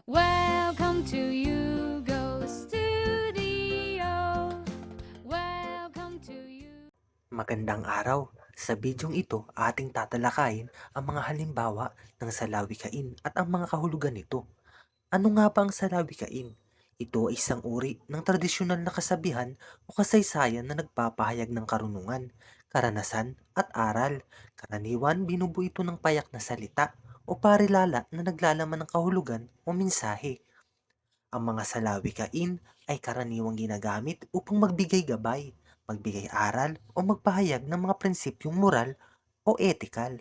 Welcome to Hugo Studio. Welcome to you. Magandang araw! Sa bidyong ito, ating tatalakayin ang mga halimbawa ng salawikain at ang mga kahulugan nito. Ano nga ba ang salawikain? Ito ay isang uri ng tradisyonal na kasabihan o kasaysayan na nagpapahayag ng karunungan, karanasan at aral. Karaniwan binubuo ito ng payak na salita o parilala na naglalaman ng kahulugan o mensahe. Ang mga salawikain ay karaniwang ginagamit upang magbigay gabay, magbigay aral o magpahayag ng mga prinsipyong moral o ethical.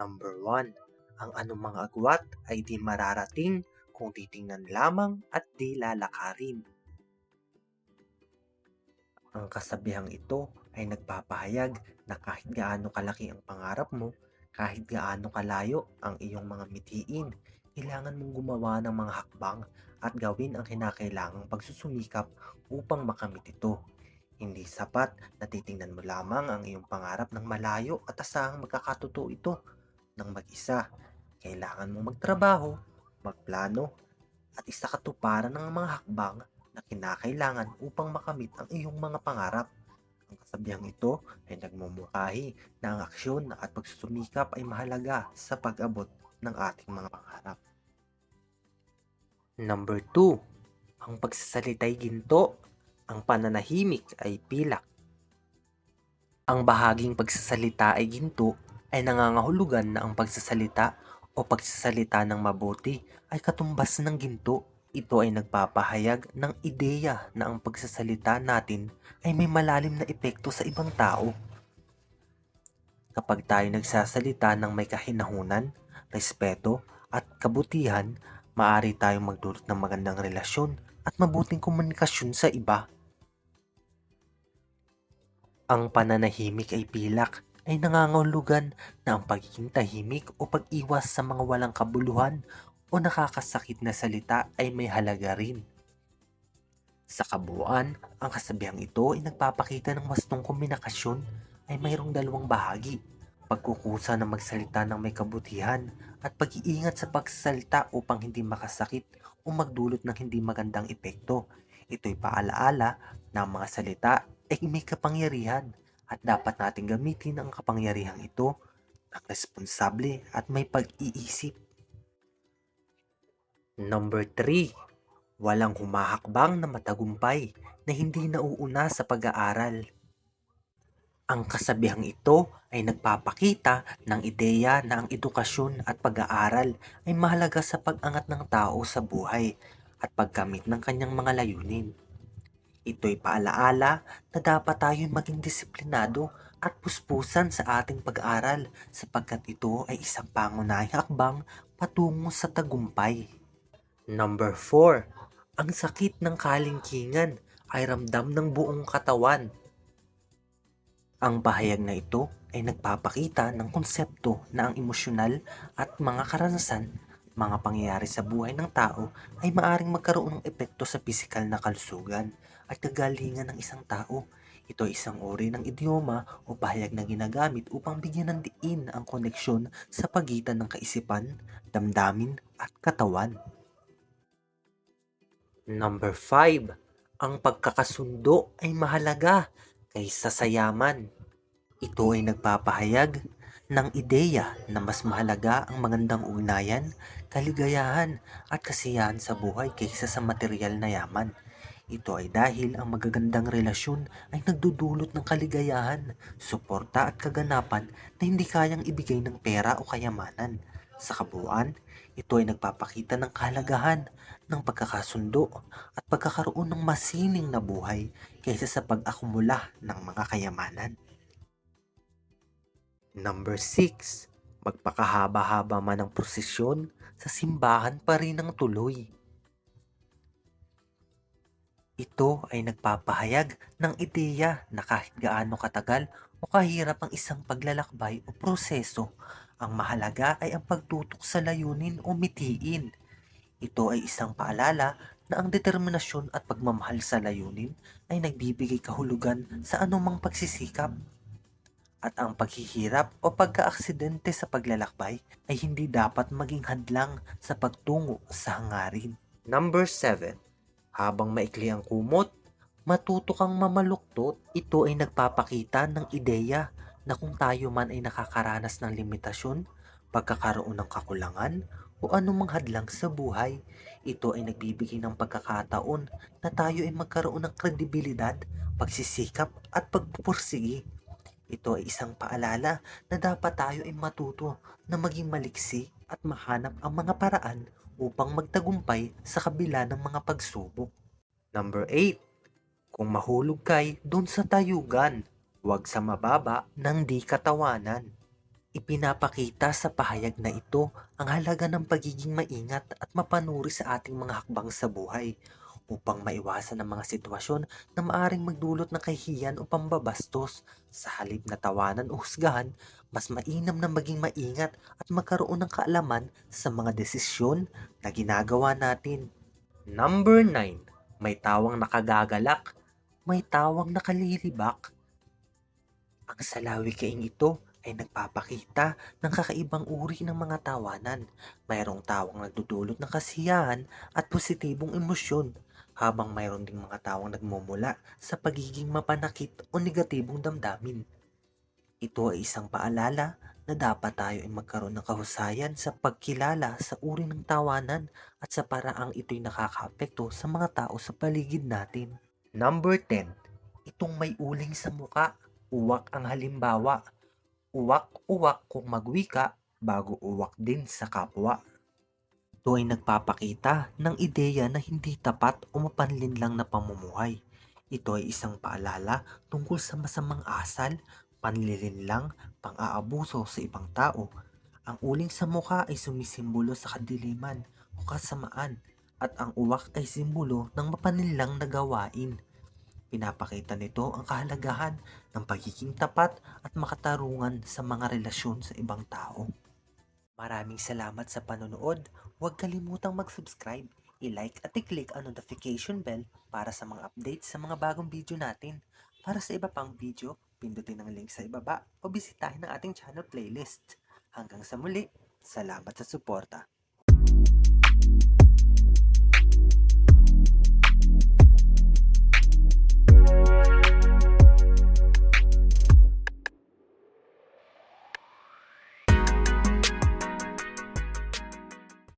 Number 1. Ang anumang agwat ay di mararating kung titingnan lamang at di lalakarin. Ang kasabihang ito ay nagpapahayag na kahit gaano kalaki ang pangarap mo, kahit gaano kalayo ang iyong mga mithiin, kailangan mong gumawa ng mga hakbang at gawin ang kinakailangang pagsusumikap upang makamit ito. Hindi sapat na titingnan mo lamang ang iyong pangarap ng malayo at asahang magkakatotoo ito ng mag-isa. Kailangan mong magtrabaho, magplano, at isakatuparan ng mga hakbang na kinakailangan upang makamit ang iyong mga pangarap. Ang kasabihang ito ay nagmumungkahi na ang aksyon at pagsusumikap ay mahalaga sa pag-abot ng ating mga pangarap. Number 2. Ang pagsasalita'y ginto, ang pananahimik ay pilak. Ang bahaging pagsasalita ay ginto ay nangangahulugan na ang pagsasalita o pagsasalita ng mabuti ay katumbas ng ginto. Ito ay nagpapahayag ng ideya na ang pagsasalita natin ay may malalim na epekto sa ibang tao. Kapag tayo nagsasalita ng may kahinahunan, respeto at kabutihan, maaari tayong magdulot ng magandang relasyon at mabuting komunikasyon sa iba. Ang pananahimik ay pilak ay nangangahulugan na ang pagiging tahimik o pag-iwas sa mga walang kabuluhan o nakakasakit na salita ay may halaga rin. Sa kabuuan, ang kasabihang ito ay nagpapakita ng wastong komunikasyon ay mayroong dalawang bahagi. Pagkukusa na magsalita ng may kabutihan at pag-iingat sa pagsasalita upang hindi makasakit o magdulot ng hindi magandang epekto. Ito'y paalaala na ang mga salita ay may kapangyarihan at dapat nating gamitin ang kapangyarihang ito ng responsable at may pag-iisip. Number 3. Walang humahakbang na matagumpay na hindi nauuna sa pag-aaral. Ang kasabihang ito ay nagpapakita ng ideya na ang edukasyon at pag-aaral ay mahalaga sa pag-angat ng tao sa buhay at pagkamit ng kanyang mga layunin. Ito'y paalaala na dapat tayo'y maging disiplinado at puspusan sa ating pag-aaral sapagkat ito ay isang pangunahing hakbang patungo sa tagumpay. Number 4. Ang sakit ng kalingkingan ay ramdam ng buong katawan. Ang pahayag na ito ay nagpapakita ng konsepto na ang emosyonal at mga karanasan, mga pangyayari sa buhay ng tao ay maaring magkaroon ng epekto sa pisikal na kalusugan at kagalingan ng isang tao. Ito ay isang uri ng idioma o pahayag na ginagamit upang bigyan ng diin ang koneksyon sa pagitan ng kaisipan, damdamin at katawan. Number 5. Ang pagkakasundo ay mahalaga kaysa sa yaman. Ito ay nagpapahayag ng ideya na mas mahalaga ang magandang ugnayan, kaligayahan at kasiyahan sa buhay kaysa sa material na yaman. Ito ay dahil ang magagandang relasyon ay nagdudulot ng kaligayahan, suporta at kaganapan na hindi kayang ibigay ng pera o kayamanan. Sa kabuuan, ito ay nagpapakita ng kahalagahan ng pagkakasundo at pagkakaroon ng masining na buhay kaysa sa pag-akumula ng mga kayamanan. Number 6. Magpakahaba-haba man ang prosesyon, sa simbahan pa rin ang tuloy. Ito ay nagpapahayag ng ideya na kahit gaano katagal o kahirap ang isang paglalakbay o proseso, ang mahalaga ay ang pagtutok sa layunin o mithiin. Ito ay isang paalala na ang determinasyon at pagmamahal sa layunin ay nagbibigay kahulugan sa anumang pagsisikap. At ang paghihirap o pagkaaksidente sa paglalakbay ay hindi dapat maging hadlang sa pagtungo sa hangarin. Number 7. Habang maikli ang kumot, matuto kang mamaluktot. Ito ay nagpapakita ng ideya na kung tayo man ay nakakaranas ng limitasyon, pagkakaroon ng kakulangan, o anumang hadlang sa buhay, ito ay nagbibigay ng pagkakataon na tayo ay magkaroon ng kredibilidad, pagsisikap at pagpupursige. Ito ay isang paalala na dapat tayo ay matuto na maging maliksi at mahanap ang mga paraan upang magtagumpay sa kabila ng mga pagsubok. Number 8. Kung mahulog kay doon sa tayugan, huwag sa mababa ng di katawanan. Ipinapakita sa pahayag na ito ang halaga ng pagiging maingat at mapanuri sa ating mga hakbang sa buhay upang maiwasan ang mga sitwasyon na maaring magdulot ng kahihiyan o pambabastos. Sa halip na tawanan o husgahan, mas mainam na maging maingat at magkaroon ng kaalaman sa mga desisyon na ginagawa natin. Number 9. May tawang nakagagalak, may tawang nakalilibak. Ang salawikaing ito ay nagpapakita ng kakaibang uri ng mga tawanan. Mayroong tawang nagdudulot ng kasiyahan at positibong emosyon, habang mayroon ding mga tawang nagmumula sa pagiging mapanakit o negatibong damdamin. Ito ay isang paalala na dapat tayo ay magkaroon ng kahusayan sa pagkilala sa uri ng tawanan at sa paraang ito'y nakakaapekto sa mga tao sa paligid natin. Number 10. Itong may uling sa muka, uwak ang halimbawa. Uwak-uwak kung magwika bago uwak din sa kapwa. Ito ay nagpapakita ng ideya na hindi tapat o mapanlinlang na pamumuhay. Ito ay isang paalala tungkol sa masamang asal, panlilinlang, pang-aabuso sa ibang tao. Ang uling sa mukha ay sumisimbolo sa kadiliman o kasamaan, at ang uwak ay simbolo ng mapanlinlang na gawain. Pinapakita nito ang kahalagahan ng pagiging tapat at makatarungan sa mga relasyon sa ibang tao. Maraming salamat sa panonood. Huwag kalimutang mag-subscribe, i-like at i-click ang notification bell para sa mga updates sa mga bagong video natin. Para sa iba pang video, pindutin ang link sa ibaba o bisitahin ang ating channel playlist. Hanggang sa muli, salamat sa suporta.